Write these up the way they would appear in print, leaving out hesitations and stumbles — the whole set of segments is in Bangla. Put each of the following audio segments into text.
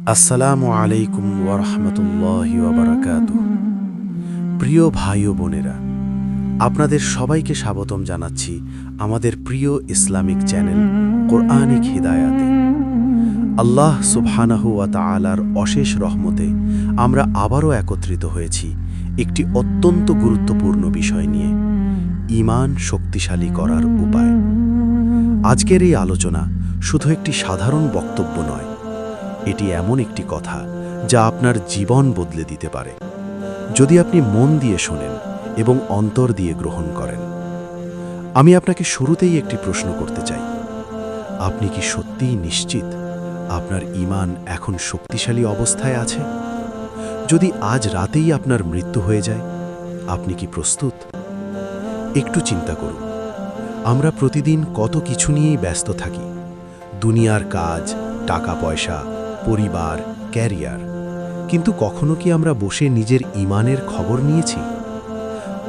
আসসালামু আলাইকুম ওয়ারহমতুল্লাহি ওয়াবারাকাতুহু। প্রিয় ভাই ও বোনেরা, আপনাদের সবাইকে স্বাগতম জানাচ্ছি আমাদের প্রিয় ইসলামিক চ্যানেল কোরআনিক হিদায়াতে। আল্লাহ সুবহানাহু ওয়া তাআলার অশেষ রহমতে আমরা আবারও একত্রিত হয়েছি একটি অত্যন্ত গুরুত্বপূর্ণ বিষয় নিয়ে, ঈমান শক্তিশালী করার উপায়। আজকের এই আলোচনা শুধু একটি সাধারণ বক্তব্য নয়, এটি এমন একটি কথা যা আপনার জীবন বদলে দিতে পারে, যদি আপনি মন দিয়ে শোনেন এবং অন্তর দিয়ে গ্রহণ করেন। আমি আপনাকে শুরুতেই একটি প্রশ্ন করতে চাই। আপনি কি সত্যিই নিশ্চিত আপনার ঈমান এখন শক্তিশালী অবস্থায় আছে? যদি আজ রাতেই আপনার মৃত্যু হয়ে যায়, আপনি কি প্রস্তুত? একটু চিন্তা করুন। আমরা প্রতিদিন কত কিছু নিয়েই ব্যস্ত থাকি, দুনিয়ার কাজ, টাকা পয়সা, পরিবার, ক্যারিয়ার, কিন্তু কখনো কি আমরা বসে নিজের ঈমানের খবর নিয়েছি?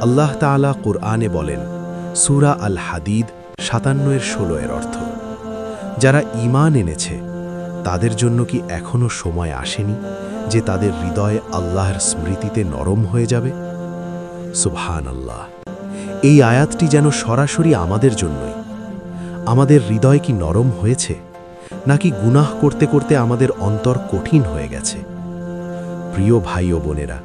আল্লাহ তাআলা কোরআনে বলেন, সূরা আল হাদিদ 57-16 অর্থ, যারা ঈমান এনেছে তাদের জন্য কি এখনো সময় আসেনি যে তাদের হৃদয় আল্লাহর স্মৃতিতে নরম হয়ে যাবে? সুবহানাল্লাহ। এই আয়াতটি যেন সরাসরি আমাদের জন্যই। আমাদের হৃদয় কি নরম হয়েছে, নাকি গুনাহ করতে করতে আমাদের অন্তর কঠিন হয়ে গেছে? প্রিয় ভাই ও বোনেরা,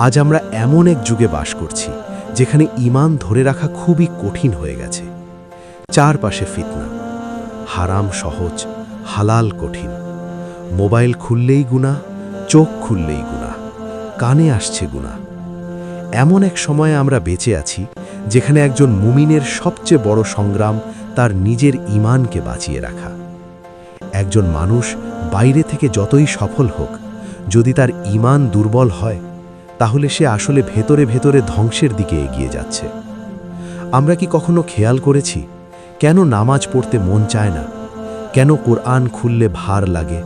আজ আমরা এমন এক যুগে বাস করছি যেখানে ঈমান ধরে রাখা খুবই কঠিন হয়ে গেছে। চারপাশে ফিতনা, হারাম সহজ, হালাল কঠিন। মোবাইল খুললেই গুনাহ, চোখ খুললেই গুনাহ, কানে আসছে গুনাহ। এমন এক সময়ে আমরা বেঁচে আছি যেখানে একজন মুমিনের সবচেয়ে বড় সংগ্রাম তার নিজের ঈমানকে বাঁচিয়ে রাখা। একজন মানুষ বাইরে থেকে যতই সফল হোক, যদি তার ঈমান দুর্বল হয়, তাহলে সে আসলে ভেতরে ভেতরে ধ্বংসের দিকে এগিয়ে যাচ্ছে। আমরা কি কখনো খেয়াল করেছি কেন নামাজ পড়তে মন চায় না? কেন কোরআন খুললে ভার লাগে?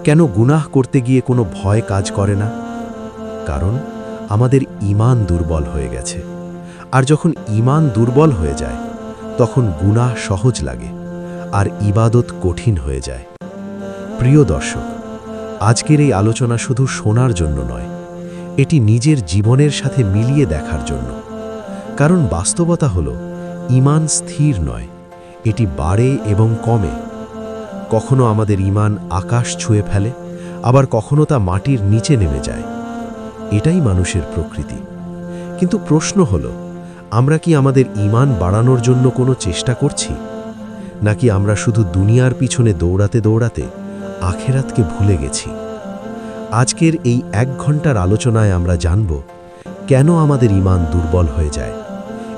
কেন গুনাহ করতে গিয়ে কোনো ভয় কাজ করে না? কারণ আমাদের ঈমান দুর্বল হয়ে গেছে। আর যখন ঈমান দুর্বল হয়ে যায়, তখন গুনাহ সহজ লাগে আর ইবাদত কঠিন হয়ে যায়। প্রিয় দর্শক, আজকের এই আলোচনা শুধু শোনার জন্য নয়, এটি নিজের জীবনের সাথে মিলিয়ে দেখার জন্য। কারণ বাস্তবতা হলো, ঈমান স্থির নয়, এটি বাড়ে এবং কমে। কখনো আমাদের ঈমান আকাশ ছুঁয়ে ফেলে, আবার কখনো তা মাটির নিচে নেমে যায়। এটাই মানুষের প্রকৃতি। কিন্তু প্রশ্ন হলো, আমরা কি আমাদের ঈমান বাড়ানোর জন্য কোনো চেষ্টা করছি, নাকি আমরা শুধু দুনিয়ার পিছনে দৌড়াতে দৌড়াতে আখিরাতকে ভুলে গেছি? আজকের এই 1 ঘন্টার আলোচনায় আমরা জানব কেন আমাদের ঈমান দুর্বল হয়ে যায়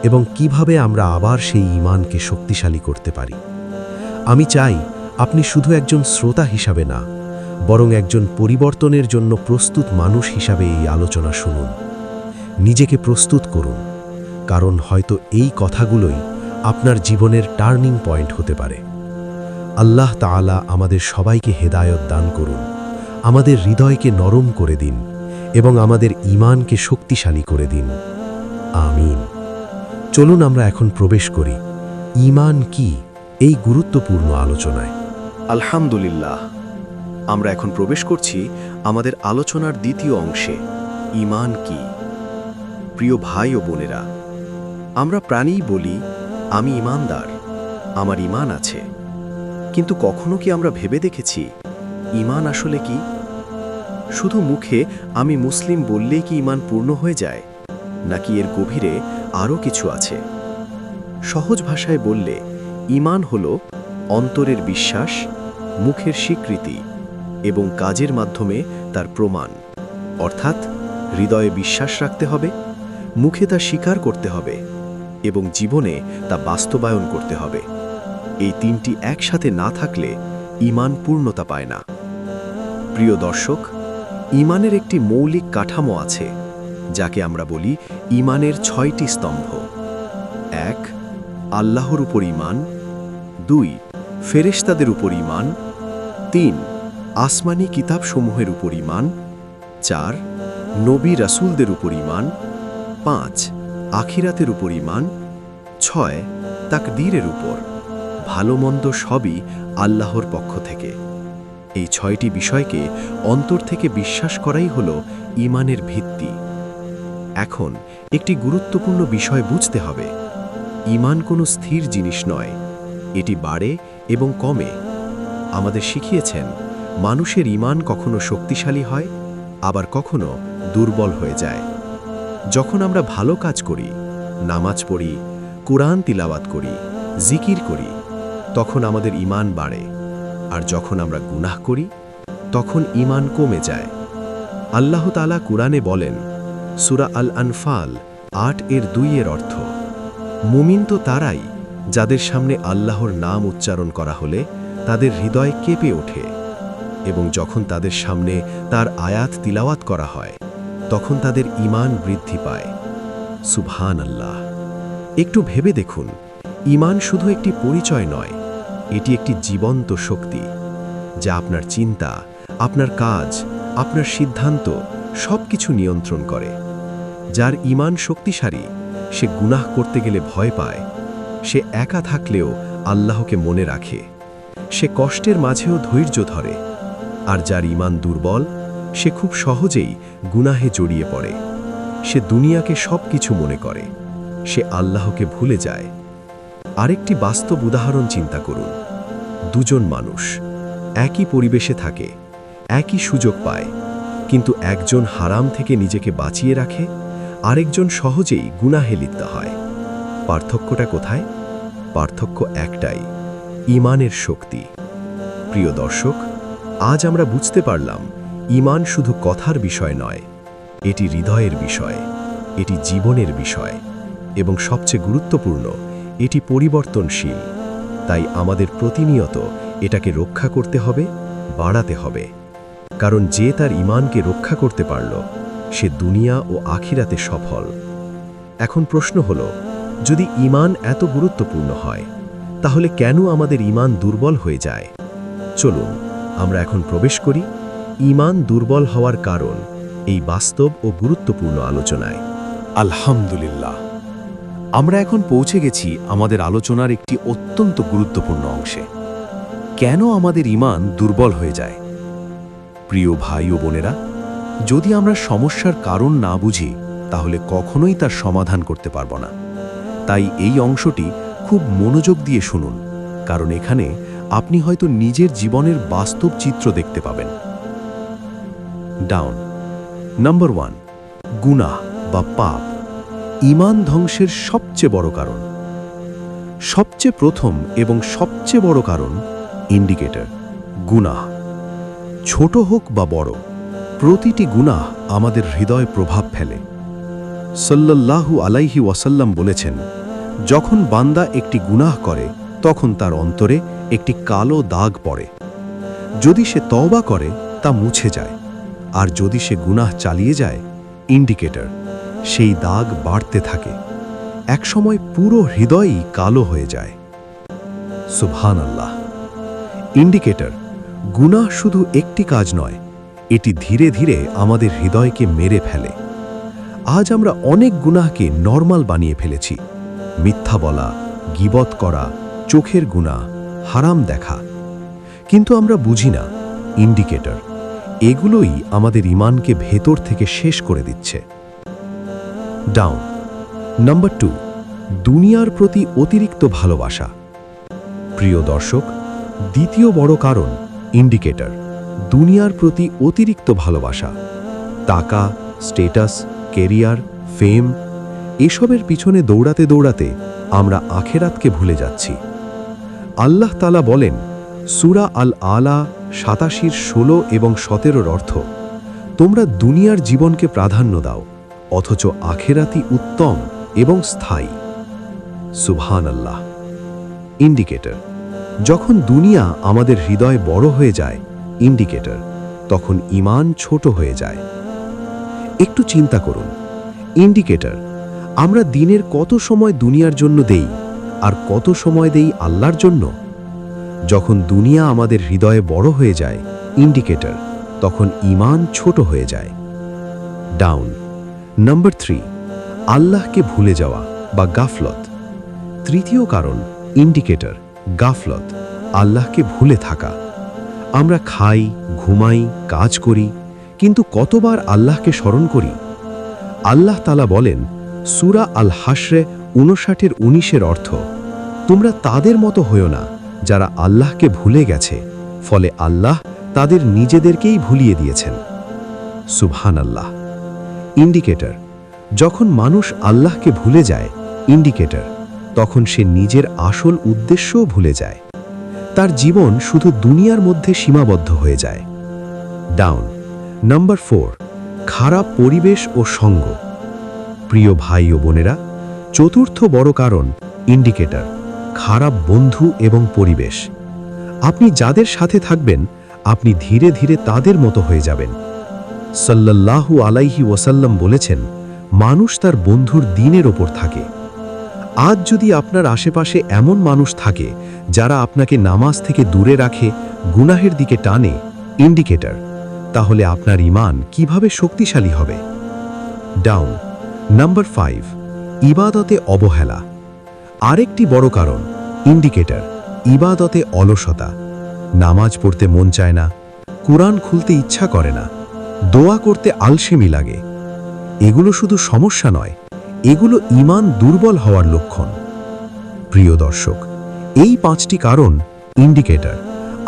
এবং কিভাবে আমরা আবার সেই ঈমানকে শক্তিশালী করতে পারি। আমি চাই আপনি শুধু একজন শ্রোতা হিসাবে না, বরং একজন পরিবর্তনের জন্য প্রস্তুত মানুষ হিসাবে এই আলোচনা শুনুন। নিজেকে প্রস্তুত করুন, কারণ হয়তো এই কথাগুলোই আপনার জীবনের টার্নিং পয়েন্ট হতে পারে। আল্লাহ তাআলা আমাদের সবাইকে হেদায়েত দান করুন, আমাদের হৃদয়কে নরম করে দিন এবং আমাদের ঈমানকে শক্তিশালী করে দিন। আমিন। চলুন আমরা এখন প্রবেশ করি ঈমান কি এই গুরুত্বপূর্ণ আলোচনায়। আলহামদুলিল্লাহ, আমরা এখন প্রবেশ করছি আমাদের আলোচনার দ্বিতীয় অংশে, ঈমান কি। প্রিয় ভাই ও বোনেরা, আমরা প্রাণীই বলি, আমি ঈমানদার, আমার ঈমান আছে। কিন্তু কখনো কি আমরা ভেবে দেখেছি ঈমান আসলে কি? শুধু মুখে আমি মুসলিম বললেই কি ঈমান পূর্ণ হয়ে যায়, নাকি এর গভীরে আরও কিছু আছে? সহজ ভাষায় বললে, ঈমান হলো অন্তরের বিশ্বাস, মুখের স্বীকৃতি এবং কাজের মাধ্যমে তার প্রমাণ। অর্থাৎ হৃদয়ে বিশ্বাস রাখতে হবে, মুখে তা স্বীকার করতে হবে এবং জীবনে তা বাস্তবায়ন করতে হবে। এই তিনটি একসাথে না থাকলে ঈমান পূর্ণতা পায় না। প্রিয় দর্শক, ঈমানের একটি মৌলিক কাঠামো আছে, যাকে আমরা বলি ঈমানের 6টি স্তম্ভ। 1. আল্লাহর উপর ঈমান। 2. ফেরেশতাদের উপর ঈমান। 3. আসমানি কিতাবসমূহের উপর ঈমান। 4. নবী রাসূলদের উপর ঈমান। 5. আখিরাতের উপর ঈমান। 6. তাকদীরের উপর। ভালো মন্দ সবই আল্লাহর পক্ষ থেকে। এই 6টি বিষয়কে অন্তর থেকে বিশ্বাস করাই হলো ঈমানের ভিত্তি। এখন একটি গুরুত্বপূর্ণ বিষয় বুঝতে হবে। ঈমান কোনো স্থির জিনিস নয়, এটি বাড়ে এবং কমে। আমাদের শিখিয়েছেন মানুষের ঈমান কখনো শক্তিশালী হয়, আবার কখনো দুর্বল হয়ে যায়। যখন আমরা ভালো কাজ করি, নামাজ পড়ি, কুরআন তিলাওয়াত করি, জিকির করি, তখন আমাদের ঈমান বাড়ে। আর যখন আমরা গুনাহ করি, তখন ঈমান কমে যায়। আল্লাহ তাআলা কুরআনে বলেন, সূরা আল আনফাল 8-2 অর্থ, মুমিন তো তারাই যাদের সামনে আল্লাহর নাম উচ্চারণ করা হলে তাদের হৃদয় কেঁপে ওঠে, এবং যখন তাদের সামনে তার আয়াত তিলাওয়াত করা হয় তখন তাদের ঈমান বৃদ্ধি পায়। সুবহানাল্লাহ। একটু ভেবে দেখুন, ঈমান শুধু একটি পরিচয় নয়, এটি একটি জীবন্ত শক্তি যা আপনার চিন্তা, আপনার কাজ, আপনার সিদ্ধান্ত সবকিছু নিয়ন্ত্রণ করে। যার ঈমান শক্তিশালী, সে গুনাহ করতে গেলে ভয় পায়, সে একা থাকলেও আল্লাহকে মনে রাখে, সে কষ্টের মাঝেও ধৈর্য ধরে। আর যার ঈমান দুর্বল, সে খুব সহজেই গুনাহে জড়িয়ে পড়ে, সে দুনিয়াকে সবকিছু মনে করে, সে আল্লাহকে ভুলে যায়। আরেকটি বাস্তব উদাহরণ চিন্তা করুন। দুজন মানুষ একই পরিবেশে থাকে, একই সুযোগ পায়, কিন্তু একজন হারাম থেকে নিজেকে বাঁচিয়ে রাখে, আরেকজন সহজেই গুনাহে লিপ্ত হয়। পার্থক্যটা কোথায়? পার্থক্য একটাই, ঈমানের শক্তি। প্রিয় দর্শক, আজ আমরা বুঝতে পারলাম ঈমান শুধু কথার বিষয় নয়, এটি হৃদয়ের বিষয়, এটি জীবনের বিষয়, এবং সবচেয়ে গুরুত্বপূর্ণ, এটি পরিবর্তনশীল। তাই আমাদের প্রতিনিয়ত এটাকে রক্ষা করতে হবে, বাড়াতে হবে। কারণ যে তার ঈমানকে রক্ষা করতে পারল, সে দুনিয়া ও আখিরাতে সফল। এখন প্রশ্ন হলো, যদি ঈমান এত গুরুত্বপূর্ণ হয়, তাহলে কেন আমাদের ঈমান দুর্বল হয়ে যায়? চলুন আমরা এখন প্রবেশ করি ঈমান দুর্বল হওয়ার কারণ এই বাস্তব ও গুরুত্বপূর্ণ আলোচনায়। আলহামদুলিল্লাহ, আমরা এখন পৌঁছে গেছি আমাদের আলোচনার একটি অত্যন্ত গুরুত্বপূর্ণ অংশে। কেন আমাদের ঈমান দুর্বল হয়ে যায়? প্রিয় ভাই ও বোনেরা, যদি আমরা সমস্যার কারণ না বুঝি, তাহলে কখনোই তার সমাধান করতে পারব না। তাই এই অংশটি খুব মনোযোগ দিয়ে শুনুন, কারণ এখানে আপনি হয়তো নিজের জীবনের বাস্তব চিত্র দেখতে পাবেন। ডাউন। নাম্বার 1, গুনাহ বা পাপ ঈমান ধ্বংসের সবচেয়ে বড় কারণ। সবচেয়ে প্রথম এবং সবচেয়ে বড় কারণ ইন্ডিকেটর, গুনাহ। ছোট হোক বা বড়, প্রতিটি গুনাহ আমাদের হৃদয়ে প্রভাব ফেলে। সাল্লাল্লাহু আলাইহি ওয়াসাল্লাম বলেছেন, যখন বান্দা একটি গুনাহ করে তখন তার অন্তরে একটি কালো দাগ পড়ে। যদি সে তওবা করে তা মুছে যায়, আর যদি সে গুনাহ চালিয়ে যায়, ইন্ডিকেটর, সেই দাগ বাড়তে থাকে। একসময় পুরো হৃদয়ই কালো হয়ে যায়। সুবহানাল্লাহ। ইন্ডিকেটর, গুনাহ শুধু একটি কাজ নয়, এটি ধীরে ধীরে আমাদের হৃদয়কে মেরে ফেলে। আজ আমরা অনেক গুনাহকে নরমাল বানিয়ে ফেলেছি। মিথ্যা বলা, গীবত করা, চোখের গুনাহ, হারাম দেখা। কিন্তু আমরা বুঝি না, ইন্ডিকেটর, এগুলোই আমাদের ঈমানকে ভেতর থেকে শেষ করে দিচ্ছে। ডাউন। নাম্বার 2, দুনিয়ার প্রতি অতিরিক্ত ভালোবাসা। প্রিয় দর্শক, দ্বিতীয় বড় কারণ ইন্ডিকেটর, দুনিয়ার প্রতি অতিরিক্ত ভালোবাসা। টাকা, স্ট্যাটাস, ক্যারিয়ার, ফেম, এসবের পিছনে দৌড়াতে দৌড়াতে আমরা আখেরাতকে ভুলে যাচ্ছি। আল্লাহ তাআলা বলেন, সূরা আল আলা 87-16 এবং 17 অর্থ, তোমরা দুনিয়ার জীবনকে প্রাধান্য দাও, অথচ আখেরাতই উত্তম এবং স্থায়ী। সুবহানাল্লাহ। ইন্ডিকেটর, যখন দুনিয়া আমাদের হৃদয় বড় হয়ে যায়, ইন্ডিকেটর, তখন ঈমান ছোট হয়ে যায়। একটু চিন্তা করুন, ইন্ডিকেটর, আমরা দিনের কত সময় দুনিয়ার জন্য দেই আর কত সময় দেই আল্লাহর জন্য? যখন দুনিয়া আমাদের হৃদয়ে বড় হয়ে যায়, ইন্ডিকেটর, তখন ঈমান ছোট হয়ে যায়। ডাউন। নাম্বার 3, আল্লাহকে ভুলে যাওয়া বা গাফলত। তৃতীয় কারণ ইন্ডিকেটর, গাফলত, আল্লাহকে ভুলে থাকা। আমরা খাই, ঘুমাই, কাজ করি, কিন্তু কতবার আল্লাহকে স্মরণ করি? আল্লাহ তাআলা বলেন সূরা আল হাশরে ৫৯-১৯ অর্থ, তোমরা তাদের মতো হইও না যারা আল্লাহকে ভুলে গেছে, ফলে আল্লাহ তাদের নিজেদেরকেই ভুলিয়ে দিয়েছেন। সুবহানাল্লাহ। ইন্ডিকেটর, যখন মানুষ আল্লাহকে ভুলে যায়, ইন্ডিকেটর, তখন সে নিজের আসল উদ্দেশ্যও ভুলে যায়। তার জীবন শুধু দুনিয়ার মধ্যে সীমাবদ্ধ হয়ে যায়। ডাউন। নাম্বার 4, খারাপ পরিবেশ ও সঙ্গ। প্রিয় ভাই ও বোনেরা, চতুর্থ বড় কারণ ইন্ডিকেটর, খারাপ বন্ধু এবং পরিবেশ। আপনি যাদের সাথে থাকবেন, আপনি ধীরে ধীরে তাদের মতো হয়ে যাবেন। সাল্লাল্লাহু আলাইহি ওয়াসাল্লাম বলেছেন, মানুষ তার বন্ধুর দিনের ওপর থাকে। আজ যদি আপনার আশেপাশে এমন মানুষ থাকে যারা আপনাকে নামাজ থেকে দূরে রাখে, গুনাহের দিকে টানে, ইন্ডিকেটর, তাহলে আপনার ঈমান কিভাবে শক্তিশালী হবে? ডাউন। নাম্বার 5, ইবাদতে অবহেলা। আরেকটি বড় কারণ ইন্ডিকেটর, ইবাদতে অলসতা। নামাজ পড়তে মন চায় না, কুরআন খুলতে ইচ্ছা করে না, দোয়া করতে আলসেমি লাগে। এগুলো শুধু সমস্যা নয়, এগুলো ঈমান দুর্বল হওয়ার লক্ষণ। প্রিয় দর্শক, এই 5টি কারণ ইন্ডিকেটর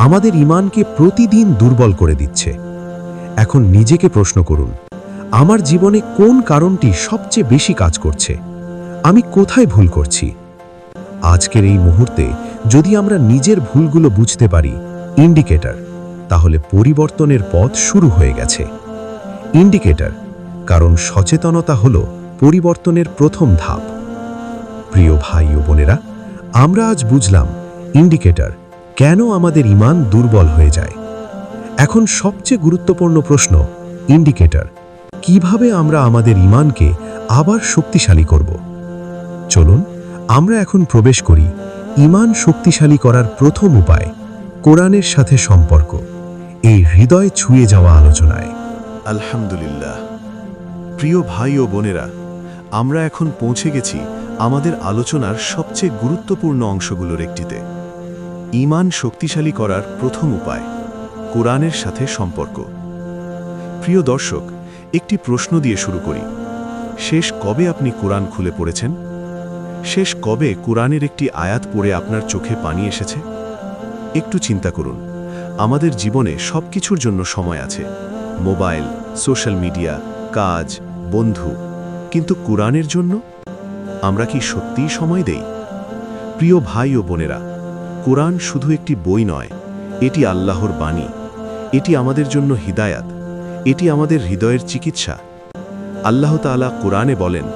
আমাদের ঈমানকে প্রতিদিন দুর্বল করে দিচ্ছে। এখন নিজেকে প্রশ্ন করুন, আমার জীবনে কোন কারণটি সবচেয়ে বেশি কাজ করছে? আমি কোথায় ভুল করছি? আজকের এই মুহূর্তে যদি আমরা নিজের ভুলগুলো বুঝতে পারি, ইন্ডিকেটর, তাহলে পরিবর্তনের পথ শুরু হয়ে গেছে। ইন্ডিকেটর, কারণ সচেতনতা হলো পরিবর্তনের প্রথম ধাপ। প্রিয় ভাই ও বোনেরা, আমরা আজ বুঝলাম ইন্ডিকেটর কেন আমাদের ঈমান দুর্বল হয়ে যায়। এখন সবচেয়ে গুরুত্বপূর্ণ প্রশ্ন, ইন্ডিকেটর, কিভাবে আমরা আমাদের ঈমানকে আবার শক্তিশালী করব? চলুন আমরা এখন প্রবেশ করি ঈমান শক্তিশালী করার প্রথম উপায়, কোরআনের সাথে সম্পর্ক, এই হৃদয় ছুঁয়ে যাওয়া আলোচনায়। আলহামদুলিল্লাহ। প্রিয় ভাই ও বোনেরা, আমরা এখন পৌঁছে গেছি আমাদের আলোচনার সবচেয়ে গুরুত্বপূর্ণ অংশগুলোর একটিতে, ঈমান শক্তিশালী করার প্রথম উপায়, কোরআনের সাথে সম্পর্ক। প্রিয় দর্শক, একটি প্রশ্ন দিয়ে শুরু করি। শেষ কবে আপনি কোরআন খুলে পড়েছেন? শেষ কবে কোরআনের একটি আয়াত পড়ে আপনার চোখে পানি এসেছে? একটু চিন্তা করুন। আমাদের জীবনে সবকিছুর জন্য সময় আছে, মোবাইল, সোশ্যাল মিডিয়া, কাজ, বন্ধু, কিন্তু কোরআনের জন্য আমরা কি সত্যিই সময় দেই? প্রিয় ভাই ও বোনেরা, কোরআন শুধু একটি বই নয়, এটি আল্লাহর বাণী, এটি আমাদের জন্য হিদায়াত, এটি আমাদের হৃদয়ের চিকিৎসা। আল্লাহ তাআলা কোরআনে বলেন,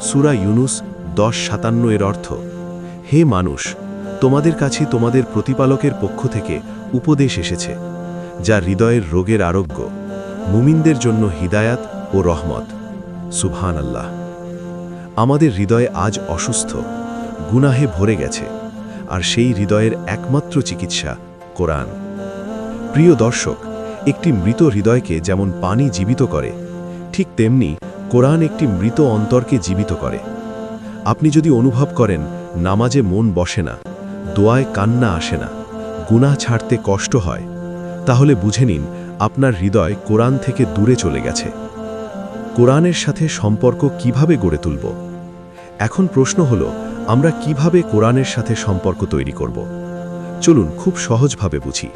সূরা ইউনুস 10:57 অর্থ, হে মানুষ, তোমাদের কাছে তোমাদের প্রতিপালকের পক্ষ থেকে উপদেশ এসেছে, যা হৃদয়ের রোগের আরোগ্য, মুমিনদের জন্য হিদায়াত ও রহমত। সুবহানাল্লাহ। আমাদের হৃদয়ে আজ অসুস্থ, গুনাহে ভরে গেছে, আর সেই হৃদয়ের একমাত্র চিকিৎসা কোরআন। প্রিয় দর্শক, একটি মৃত হৃদয়কে যেমন পানি জীবিত করে, ঠিক তেমনি কোরআন একটি মৃত অন্তরকে জীবিত করে। আপনি যদি অনুভব করেন নামাজে মন বসে না, দোয়ায় কান্না আসে না, গুনাহ ছাড়তে কষ্ট হয়, তাহলে বুঝে নিন আপনার হৃদয় কোরআন থেকে দূরে চলে গেছে। কোরআনের সাথে সম্পর্ক কিভাবে গড়ে তুলব? এখন প্রশ্ন হলো, আমরা কিভাবে কোরআনের সাথে সম্পর্ক তৈরি করব? চলুন খুব সহজভাবে বুঝি।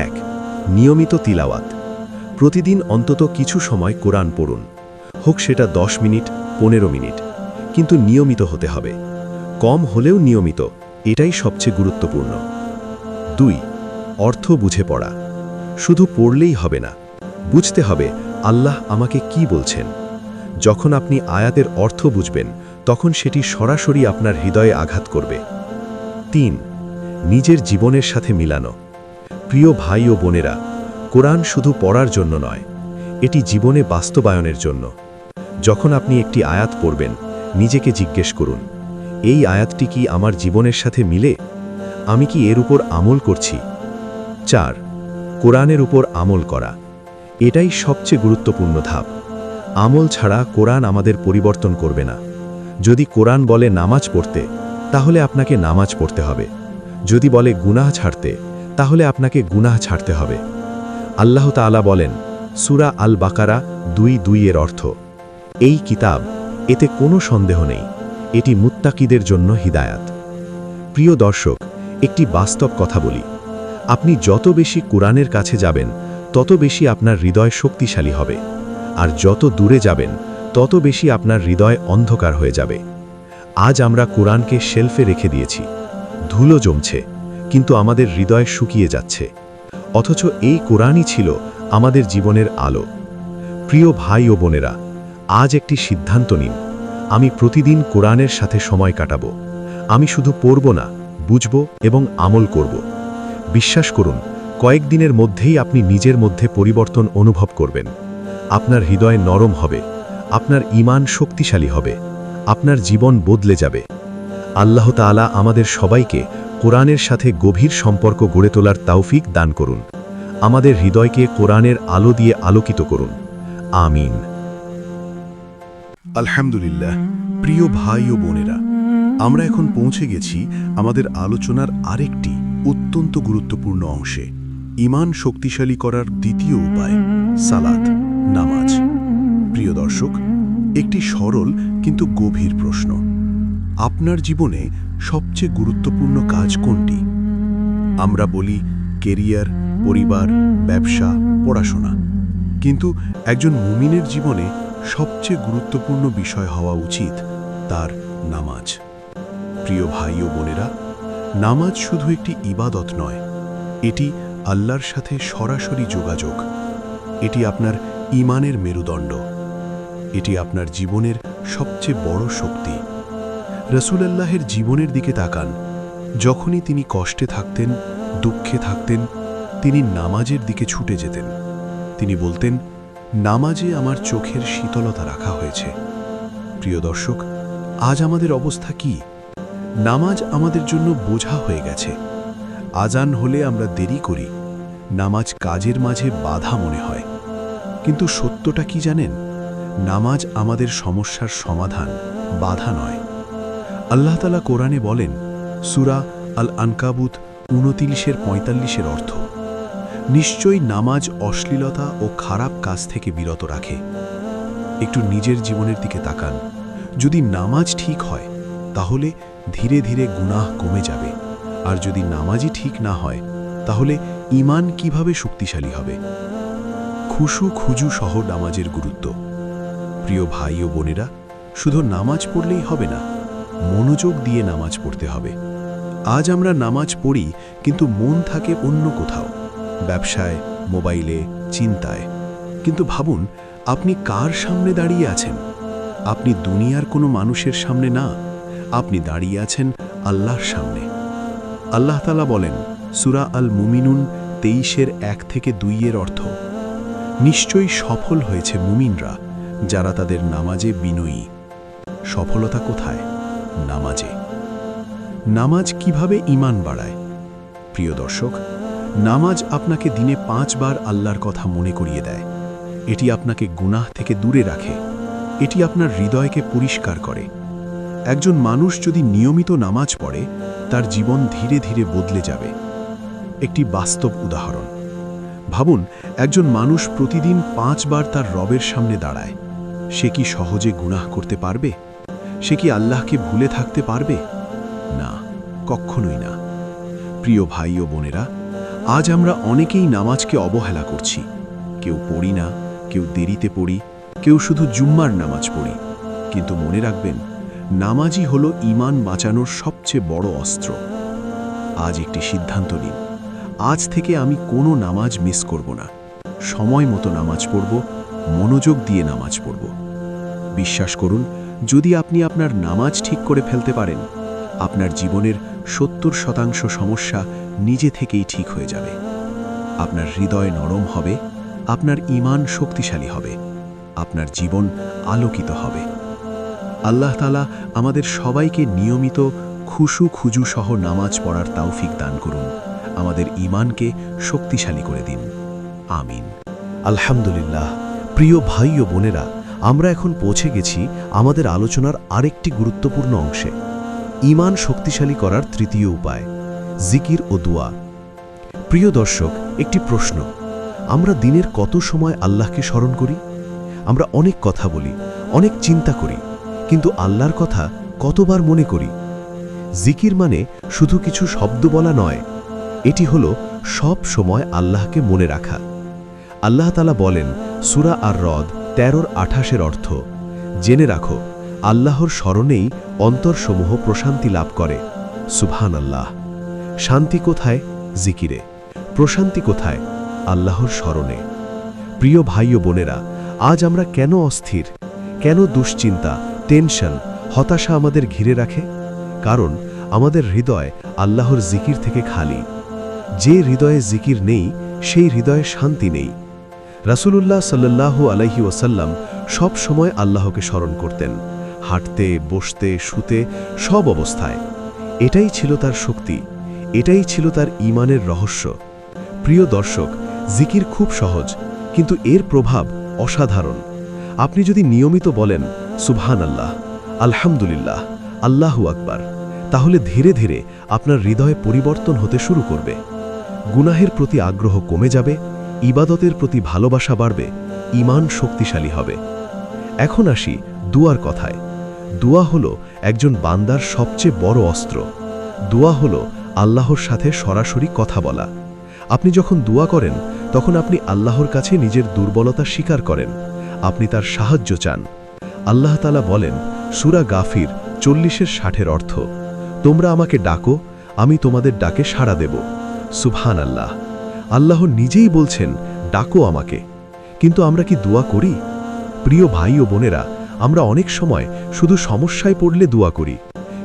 1. নিয়মিত তিলাওয়াত। প্রতিদিন অন্তত কিছু সময় কোরআন পড়ুন, হোক সেটা 10 মিনিট, 15 মিনিট, কিন্তু নিয়মিত হতে হবে। কম হলেও নিয়মিত, এটাই সবচেয়ে গুরুত্বপূর্ণ। 2. অর্থ বুঝে পড়া। শুধু পড়লেই হবে না, বুঝতে হবে আল্লাহ আমাকে কি বলছেন। যখন আপনি আয়াতের অর্থ বুঝবেন, তখন সেটি সরাসরি আপনার হৃদয়ে আঘাত করবে। 3. নিজের জীবনের সাথে মিলানো। প্রিয় ভাই ও বোনেরা, কোরআন শুধু পড়ার জন্য নয়, এটি জীবনে বাস্তবায়নের জন্য। যখন আপনি একটি আয়াত পড়বেন, নিজেকে জিজ্ঞেস করুন, এই আয়াতটি কি আমার জীবনের সাথে মিলে? আমি কি এর উপর আমল করছি? 4. কোরআনের উপর আমল করা। এটাই সবচেয়ে গুরুত্বপূর্ণ ধাপ। আমল ছাড়া কোরআন আমাদের পরিবর্তন করবে না। যদি কোরআন বলে নামাজ পড়তে, তাহলে আপনাকে নামাজ পড়তে হবে। যদি বলে গুনাহ ছাড়তে, তাহলে আপনাকে গুনাহ ছাড়তে হবে। আল্লাহ তাআলা বলেন, সূরা আল বাকারা 2:2 এর অর্থ, এই কিতাব, এতে কোনো সন্দেহ নেই, এটি মুত্তাকিদের জন্য হিদায়াত। প্রিয় দর্শক, একটি বাস্তব কথা বলি, আপনি যত বেশি কোরআনের কাছে যাবেন তত বেশি আপনার হৃদয় শক্তিশালী হবে, আর যত দূরে যাবেন তত বেশি আপনার হৃদয় অন্ধকার হয়ে যাবে। আজ আমরা কোরআনকে শেলফে রেখে দিয়েছি, ধুলো জমছে, কিন্তু আমাদের হৃদয় শুকিয়ে যাচ্ছে। অথচ এই কোরআনই ছিল আমাদের জীবনের আলো। প্রিয় ভাই ও বোনেরা, আজ একটি সিদ্ধান্ত নিন, আমি প্রতিদিন কোরআনের সাথে সময় কাটাবো। আমি শুধু পড়ব না, বুঝব এবং আমল করব। বিশ্বাস করুন, কয়েকদিনের মধ্যেই আপনি নিজের মধ্যে পরিবর্তন অনুভব করবেন। আপনার হৃদয় নরম হবে, আপনার ঈমান শক্তিশালী হবে, আপনার জীবন বদলে যাবে। আল্লাহ তাআলা আমাদের সবাইকে কোরআনের সাথে গভীর সম্পর্ক গড়ে তোলার তৌফিক দান করুন। আমাদের হৃদয়কে কোরআনের আলো দিয়ে আলোকিত করুন। আমিন। আলহামদুলিল্লাহ। প্রিয় ভাই ও বোনেরা, আমরা এখন পৌঁছে গেছি আমাদের আলোচনার আরেকটি অত্যন্ত গুরুত্বপূর্ণ অংশে, ঈমান শক্তিশালী করার দ্বিতীয় উপায়, সালাত, নামাজ। প্রিয় দর্শক, একটি সরল কিন্তু গভীর প্রশ্ন, আপনার জীবনে সবচেয়ে গুরুত্বপূর্ণ কাজ কোনটি? আমরা বলি কেরিয়ার, পরিবার, ব্যবসা, পড়াশোনা, কিন্তু একজন মুমিনের জীবনে সবচেয়ে গুরুত্বপূর্ণ বিষয় হওয়া উচিত তার নামাজ। প্রিয় ভাই ও বোনেরা, নামাজ শুধু একটি ইবাদত নয়, এটি আল্লাহর সাথে সরাসরি যোগাযোগ। এটি আপনার ঈমানের মেরুদণ্ড, এটি আপনার জীবনের সবচেয়ে বড় শক্তি। রাসূলুল্লাহের জীবনের দিকে তাকান, যখনই তিনি কষ্টে থাকতেন, দুঃখে থাকতেন, তিনি নামাজের দিকে ছুটে যেতেন। তিনি বলতেন, নামাজে আমার চোখের শীতলতা রাখা হয়েছে। প্রিয় দর্শক, আজ আমাদের অবস্থা কি? নামাজ আমাদের জন্য বোঝা হয়ে গেছে। আজান হলে আমরা দেরি করি, নামাজ কাজের মাঝে বাধা মনে হয়। কিন্তু সত্যটা কি জানেন? নামাজ আমাদের সমস্যার সমাধান, বাধা নয়। আল্লাহ তাআলা কোরআনে বলেন, সূরা আল আনকাবুত 29:45 অর্থ, নিশ্চয়ই নামাজ অশ্লীলতা ও খারাপ কাজ থেকে বিরত রাখে। একটু নিজের জীবনের দিকে তাকান, যদি নামাজ ঠিক হয় তাহলে ধীরে ধীরে গুনাহ কমে যাবে, আর যদি নামাজই ঠিক না হয় তাহলে ঈমান কিভাবে শক্তিশালী হবে? খুশু খুজু সহ নামাজের গুরুত্ব। প্রিয় ভাই ও বোনেরা, শুধু নামাজ পড়লেই হবে না, মনোযোগ দিয়ে নামাজ পড়তে হবে। আজ আমরা নামাজ পড়ি কিন্তু মন থাকে অন্য কোথাও, ব্যবসায়, মোবাইলে, চিন্তায়। কিন্তু ভাবুন, আপনি কার সামনে দাঁড়িয়ে আছেন? আপনি দুনিয়ার কোনো মানুষের সামনে না, আপনি দাঁড়িয়ে আছেন আল্লাহর সামনে। আল্লাহ তাআলা বলেন, সূরা আল মুমিনুন 23:1-2 অর্থ, নিশ্চয়ই সফল হয়েছে মুমিনরা যারা তাদের নামাজে বিনয়ী। সফলতা কোথায়? নামাজে। নামাজ কিভাবে ঈমান বাড়ায়? প্রিয় দর্শক, নামাজ আপনাকে দিনে 5 বার আল্লাহর কথা মনে করিয়ে দেয়। এটি আপনাকে গুনাহ থেকে দূরে রাখে, এটি আপনার হৃদয়কে পরিষ্কার করে। একজন মানুষ যদি নিয়মিত নামাজ পড়ে, তার জীবন ধীরে ধীরে বদলে যাবে। একটি বাস্তব উদাহরণ ভাবুন, একজন মানুষ প্রতিদিন 5 বার তার রবের সামনে দাঁড়ায়। সে কি সহজে গুনাহ করতে পারবে? সে কি আল্লাহকে ভুলে থাকতে পারবে? না, কখনোই না। প্রিয় ভাই ও বোনেরা, আজ আমরা অনেকেই নামাজকে অবহেলা করছি। কেউ পড়ি না, কেউ দেরিতে পড়ি, কেউ শুধু জুম্মার নামাজ পড়ি। কিন্তু মনে রাখবেন, নামাজই হলো ঈমান বাঁচানোর সবচেয়ে বড় অস্ত্র। আজ একটি সিদ্ধান্ত নিন, আজ থেকে আমি কোনো নামাজ মিস করব না। সময় মতো নামাজ পড়ব, মনোযোগ দিয়ে নামাজ পড়ব। বিশ্বাস করুন, যদি আপনি আপনার নামাজ ঠিক করে ফেলতে পারেন, আপনার জীবনের 70% সমস্যা নিজে থেকেই ঠিক হয়ে যাবে। আপনার হৃদয় নরম হবে, আপনার ঈমান শক্তিশালী হবে, আপনার জীবন আলোকিত হবে। আল্লাহ তাআলা আমাদের সবাইকে নিয়মিত খুশু খুজু সহ নামাজ পড়ার তৌফিক দান করুন। আমাদের ঈমানকে শক্তিশালী করে দিন। আমিন। আলহামদুলিল্লাহ। প্রিয় ভাই ও বোনেরা, আমরা এখন পৌঁছে গেছি আমাদের আলোচনার আরেকটি গুরুত্বপূর্ণ অংশে, ঈমান শক্তিশালী করার তৃতীয় উপায়, জিকির ও দোয়া। প্রিয় দর্শক, একটি প্রশ্ন। আমরা দিনের কত সময় আল্লাহকে স্মরণ করি? আমরা অনেক কথা বলি, অনেক চিন্তা করি, কিন্তু আল্লাহর কথা কতবার মনে করি? জিকির মানে শুধু কিছু শব্দ বলা নয়, এটি হলো সব সময় আল্লাহকে মনে রাখা। আল্লাহ তাআলা বলেন সূরা আর-রদ 13-28 অর্থ, জেনে রাখো আল্লাহর স্মরণেই অন্তরসমূহ প্রশান্তি লাভ করে। সুবহানাল্লাহ। শান্তি কোথায়? জিকিরে। প্রশান্তি কোথায়? আল্লাহর স্মরণে। প্রিয় ভাই ও বোনেরা, আজ আমরা কেন অস্থির, কেন দুশ্চিন্তা, টেনশন, হতাশা আমাদের ঘিরে রাখে? কারণ আমাদের হৃদয় আল্লাহর জিকির থেকে খালি। যে হৃদয়ে জিকির নেই, সেই হৃদয়ে শান্তি নেই। রাসূলুল্লাহ সাল্লাল্লাহু আলাইহি ওয়াসাল্লাম সব সময় আল্লাহকে স্মরণ করতেন, হাঁটতে, বসতে, শুতে, সব অবস্থায়। এটাই ছিল তার শক্তি, এটাই ছিল তার ঈমানের রহস্য। প্রিয় দর্শক, জিকির খুব সহজ, কিন্তু এর প্রভাব অসাধারণ। আপনি যদি নিয়মিত বলেন সুবহানাল্লাহ, আলহামদুলিল্লাহ, আল্লাহু আকবার, তাহলে ধীরে ধীরে আপনার হৃদয়ে পরিবর্তন হতে শুরু করবে। গুনাহের প্রতি আগ্রহ কমে যাবে, ইবাদতের প্রতি ভালোবাসা বাড়বে, ঈমান শক্তিশালী হবে। এখন আসি দুয়ার কথায়। দুয়া হলো একজন বান্দার সবচেয়ে বড় অস্ত্র। দুয়া হলো আল্লাহর সাথে সরাসরি কথা বলা। আপনি যখন দুয়া করেন, তখন আপনি আল্লাহর কাছে নিজের দুর্বলতা স্বীকার করেন, আপনি তার সাহায্য চান। আল্লাহ তাআলা বলেন সূরা গাফির 40-60 অর্থ, তোমরা আমাকে ডাকো, আমি তোমাদের ডাকে সাড়া দেব। সুবহানাল্লাহ। আল্লাহ নিজেই বলছেন ডাকো আমাকে। কিন্তু আমরা কি দোয়া করি? প্রিয় ভাই ও বোনেরা, আমরা অনেক সময় শুধু সমস্যায় পড়লে দোয়া করি,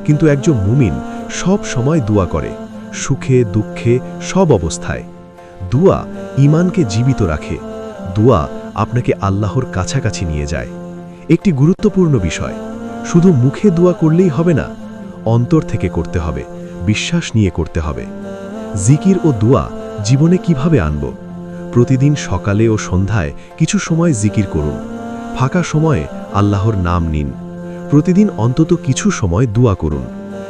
কিন্তু একজন মুমিন সব সময় দোয়া করে, সুখে দুঃখে সব অবস্থায়। দোয়া ঈমানকে জীবিত রাখে। দোয়া আপনাকে আল্লাহর কাছাকাছি নিয়ে যায়। একটি গুরুত্বপূর্ণ বিষয়, শুধু মুখে দোয়া করলেই হবে না, অন্তর থেকে করতে হবে, বিশ্বাস নিয়ে করতে হবে। জিকির ও দোয়া জীবনে কিভাবে আনব? প্রতিদিন সকালে ও সন্ধ্যায় কিছু সময় জিকির করুন। ফাঁকা সময়ে আল্লাহর নাম নিন। প্রতিদিন অন্তত কিছু সময় দোয়া করুন।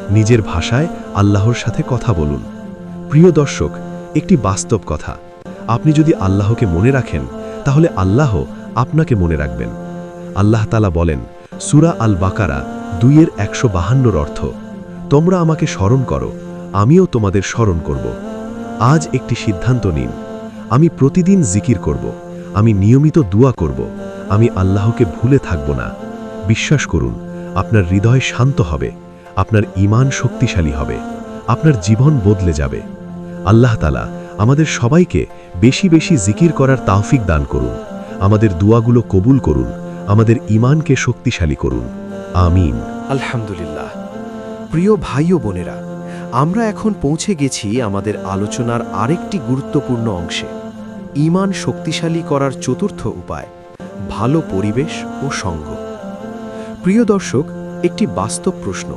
নিজের ভাষায় আল্লাহর সাথে কথা বলুন। প্রিয় দর্শক, একটি বাস্তব কথা, আপনি যদি আল্লাহকে মনে রাখেন, তাহলে আল্লাহ আপনাকে মনে রাখবেন। আল্লাহ তাআলা বলেন সূরা আল-বাকারা 2-152 অর্থ, তোমরা আমাকে স্মরণ করো, আমিও তোমাদের স্মরণ করব। আজ একটি সিদ্ধান্ত নিন, আমি প্রতিদিন জিকির করব, আমি নিয়মিত দোয়া করব, আমি আল্লাহকে ভুলে থাকব না। বিশ্বাস করুন, আপনার হৃদয় শান্ত হবে, আপনার ঈমান শক্তিশালী হবে, আপনার জীবন বদলে যাবে। আল্লাহ তাআলা আমাদের সবাইকে বেশি বেশি জিকির করার তৌফিক দান করুন। আমাদের দোয়াগুলো কবুল করুন, আমাদের ঈমানকে শক্তিশালী করুন। আমিন। আলহামদুলিল্লাহ। প্রিয় ভাই ও বোনেরা, আমরা এখন পৌঁছে গেছি আমাদের আলোচনার আরেকটি গুরুত্বপূর্ণ অংশে, ঈমান শক্তিশালী করার চতুর্থ উপায়, ভালো পরিবেশ ও সঙ্গ। প্রিয় দর্শক, একটি বাস্তব প্রশ্ন,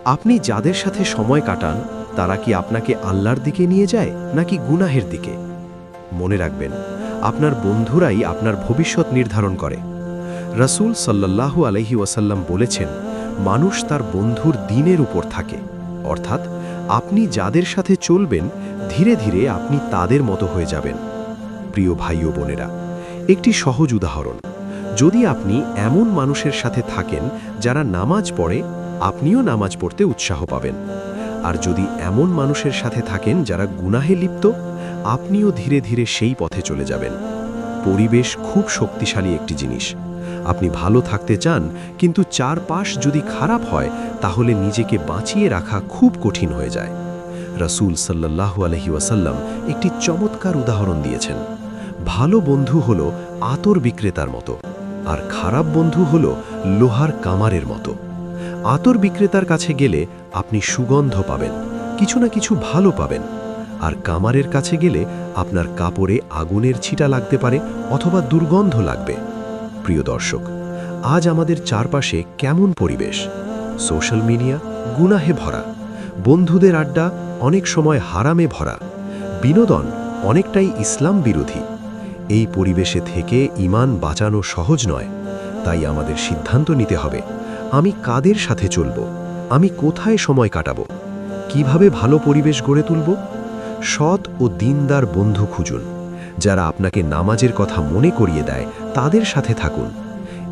আপনি যাদের সাথে সময় কাটান, তারা কি আপনাকে আল্লাহর দিকে নিয়ে যায় নাকি গুনাহের দিকে? মনে রাখবেন, আপনার বন্ধুরাই আপনার ভবিষ্যৎ নির্ধারণ করে। রাসূল সাল্লাল্লাহু আলাইহি ওয়াসাল্লাম বলেছেন, মানুষ তার বন্ধুর দ্বীনের উপর থাকে, অর্থাৎ আপনি যাদের সাথে চলবেন, ধীরে ধীরে আপনি তাদের মতো হয়ে যাবেন। প্রিয় ভাই ও বোনেরা, একটি সহজ উদাহরণ, যদি আপনি এমন মানুষের সাথে থাকেন যারা নামাজ পড়ে, আপনিও নামাজ পড়তে উৎসাহ পাবেন। আর যদি এমন মানুষের সাথে থাকেন যারা গুনাহে লিপ্ত, আপনিও ধীরে ধীরে সেই পথে চলে যাবেন। পরিবেশ খুব শক্তিশালী একটি জিনিস। আপনি ভালো থাকতে চান, কিন্তু চারপাশ যদি খারাপ হয়, তাহলে নিজেকে বাঁচিয়ে রাখা খুব কঠিন হয়ে যায়। রাসূল সাল্লাল্লাহু আলাইহি ওয়াসাল্লাম একটি চমৎকার উদাহরণ দিয়েছেন। ভালো বন্ধু হলো আতর বিক্রেতার মতো, আর খারাপ বন্ধু হলো লোহার কামারের মতো। আতর বিক্রেতার কাছে গেলে আপনি সুগন্ধ পাবেন, কিছু না কিছু ভালো পাবেন, আর কামারের কাছে গেলে আপনার কাপড়ে আগুনের ছিটা লাগতে পারে অথবা দুর্গন্ধ লাগবে। প্রিয় দর্শক, আজ আমাদের চারপাশে কেমন পরিবেশ? সোশ্যাল মিডিয়া গুনাহে ভরা, বন্ধুদের আড্ডা অনেক সময় হারামে ভরা, বিনোদন অনেকটাই ইসলাম বিরোধী। এই পরিবেশে থেকে ঈমান বাঁচানো সহজ নয়। তাই আমাদের সিদ্ধান্ত নিতে হবে, আমি কাদের সাথে চলব, আমি কোথায় সময় কাটাবো, কিভাবে ভালো পরিবেশ গড়ে তুলব। সৎ ও দিনদার বন্ধু খুঁজুন। যারা আপনাকে নামাজের কথা মনে করিয়ে দেয় তাদের সাথে থাকুন।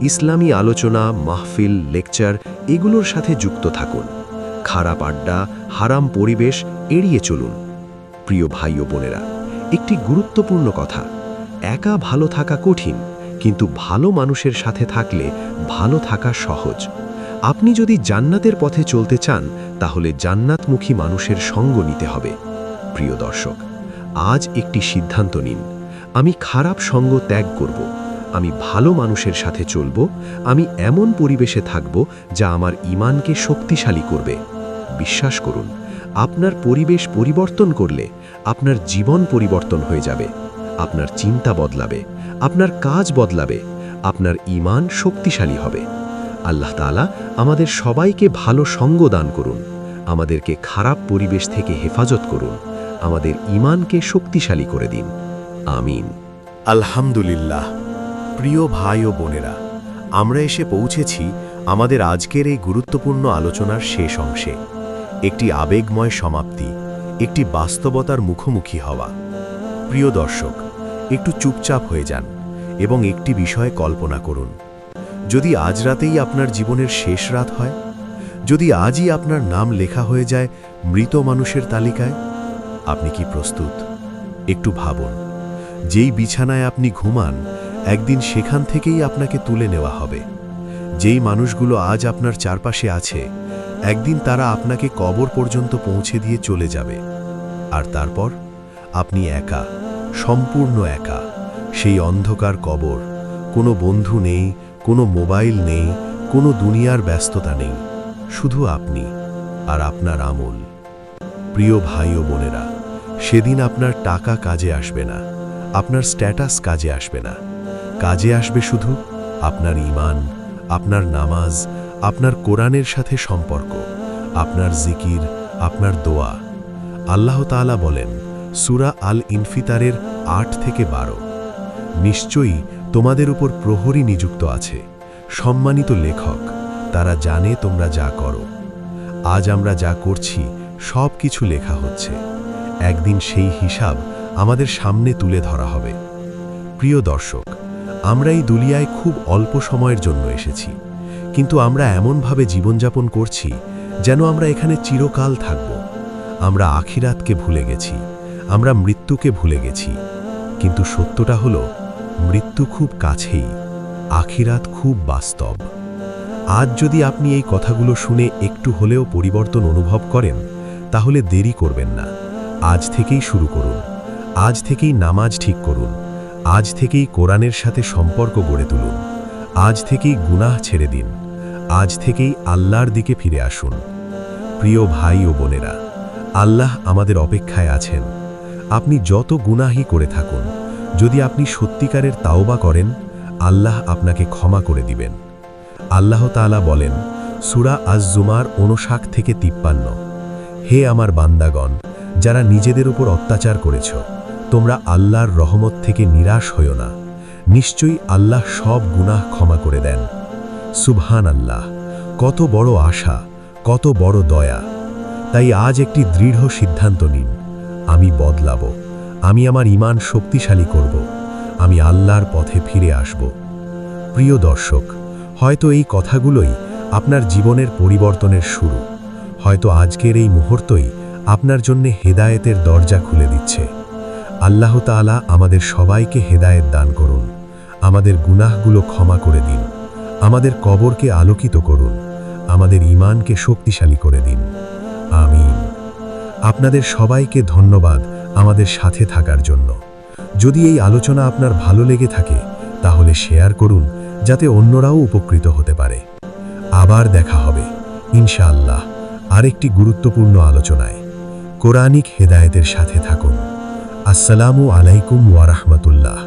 ইসলামী আলোচনা, মাহফিল, লেকচার এগুলোর সাথে যুক্ত থাকুন। খারাপ আড্ডা, হারাম পরিবেশ এড়িয়ে চলুন। প্রিয় ভাই ও বোনেরা, একটি গুরুত্বপূর্ণ কথা, একা ভালো থাকা কঠিন, কিন্তু ভালো মানুষের সাথে থাকলে ভালো থাকা সহজ। আপনি যদি জান্নাতের পথে চলতে চান তাহলে জান্নাতমুখী মানুষের সঙ্গ নিতে হবে। প্রিয় দর্শক, আজ একটি সিদ্ধান্ত নিন। আমি খারাপ সঙ্গ ত্যাগ করব, আমি ভালো মানুষের সাথে চলব, আমি এমন পরিবেশে থাকব যা আমার ঈমানকে শক্তিশালী করবে। বিশ্বাস করুন, আপনার পরিবেশ পরিবর্তন করলে আপনার জীবন পরিবর্তন হয়ে যাবে। আপনার চিন্তা বদলাবে, আপনার কাজ বদলাবে, আপনার ঈমান শক্তিশালী হবে। আল্লাহ তাআলা আমাদের সবাইকে ভালো সঙ্গ দান করুন, আমাদেরকে খারাপ পরিবেশ থেকে হেফাজত করুন, আমাদের ঈমানকে শক্তিশালী করে দিন। আমিন। আলহামদুলিল্লাহ। প্রিয় ভাই ও বোনেরা, আমরা এসে পৌঁছেছি আমাদের আজকের এই গুরুত্বপূর্ণ আলোচনার শেষ অংশে। একটি আবেগময় সমাপ্তি, একটি বাস্তবতার মুখোমুখি হওয়া। প্রিয় দর্শক, একটু চুপচাপ হয়ে যান এবং একটি বিষয়ে কল্পনা করুন। যদি আজ রাতেই আপনার জীবনের শেষ রাত হয়, যদি আজই আপনার নাম লেখা হয়ে যায় মৃত মানুষের তালিকায়, আপনি কি প্রস্তুত? একটু ভাবুন, যেই বিছানায় আপনি ঘুমান একদিন সেখান থেকেই আপনাকে তুলে নেওয়া হবে। যেই মানুষগুলো আজ আপনার চারপাশে আছে একদিন তারা আপনাকে কবর পর্যন্ত পৌঁছে দিয়ে চলে যাবে। আর তারপর আপনি একা, সম্পূর্ণ একা, সেই অন্ধকার কবর। কোনো বন্ধু নেই, কোনো মোবাইল নেই, কোনো দুনিয়ার ব্যস্ততা নেই, শুধু আপনি আর আপনার আমল। প্রিয় ভাই ও বোনেরা, সেদিন আপনার টাকা কাজে আসবে না, আপনার স্ট্যাটাস কাজে আসবে না। কাজে আসবে শুধু আপনার ঈমান, আপনার নামাজ, আপনার কোরআনের সাথে সম্পর্ক, আপনার জিকির, আপনার দোয়া। আল্লাহ তাআলা বলেন সূরা আল ইনফিতারের ৮ থেকে ১২, নিশ্চয়ই তোমাদের উপর প্রহরী নিযুক্ত আছে, সম্মানিত লেখক, তারা জানে তোমরা যা করো। আজ আমরা যা করছি সব কিছু লেখা হচ্ছে। একদিন সেই হিসাব আমাদের সামনে তুলে ধরা হবে। প্রিয় দর্শক, আমরা এই দুনিয়ায় খুব অল্প সময়ের জন্য এসেছি, কিন্তু আমরা এমনভাবে জীবনযাপন করছি যেন আমরা এখানে চিরকাল থাকব। আমরা আখিরাতকে ভুলে গেছি, আমরা মৃত্যুকে ভুলে গেছি। কিন্তু সত্যটা হলো, মৃত্যু খুব কাছেই, আখিরাত খুব বাস্তব। আজ যদি আপনি এই কথাগুলো শুনে একটু হলেও পরিবর্তন অনুভব করেন, তাহলে দেরি করবেন না। আজ থেকেই শুরু করুন, আজ থেকেই নামাজ ঠিক করুন, আজ থেকেই কোরআনের সাথে সম্পর্ক গড়ে তুলুন, আজ থেকেই গুনাহ ছেড়ে দিন, আজ থেকেই আল্লাহর দিকে ফিরে আসুন। প্রিয় ভাই ও বোনেরা, আল্লাহ আমাদের অপেক্ষায় আছেন। আপনি যত গুনাহই করে থাকুন, যদি আপনি সত্যিকারের তাওবা করেন, আল্লাহ আপনাকে ক্ষমা করে দিবেন। আল্লাহ তাআলা বলেন সূরা আজ-জুমার ৫৯ থেকে ৫৩, হে আমার বান্দাগণ, যারা নিজেদের উপর অত্যাচার করেছ, তোমরা আল্লাহর রহমত থেকে নিরাশ হইও না। নিশ্চয়ই আল্লাহ সব গুনাহ ক্ষমা করে দেন। সুবহানাল্লাহ, কত বড় আশা, কত বড় দয়া। তাই আজ একটি দৃঢ় সিদ্ধান্ত নিন, আমি বদলাবো, আমি আমার ঈমান শক্তিশালী করব, আমি আল্লাহর পথে ফিরে আসব। প্রিয় দর্শক, হয়তো এই কথাগুলোই আপনার জীবনের পরিবর্তনের শুরু। হয়তো আজকের এই মুহূর্তই আপনার জন্য হেদায়েতের দরজা খুলে দিচ্ছে। আল্লাহ তাআলা আমাদের সবাইকে হেদায়েত দান করুন, আমাদের গুনাহগুলো ক্ষমা করে দিন, আমাদের কবরকে আলোকিত করুন, আমাদের ঈমানকে শক্তিশালী করে দিন। আমিন। আপনাদের সবাইকে ধন্যবাদ আমাদের সাথে থাকার জন্য। যদি এই আলোচনা আপনার ভালো লেগে থাকে, তাহলে শেয়ার করুন, যাতে অন্যরাও উপকৃত হতে পারে। আবার দেখা হবে ইনশাআল্লাহ আরেকটি গুরুত্বপূর্ণ আলোচনায়। কোরআনিক হেদায়েতের সাথে থাকুন। আসসালামু আলাইকুম ওয়া রাহমাতুল্লাহ।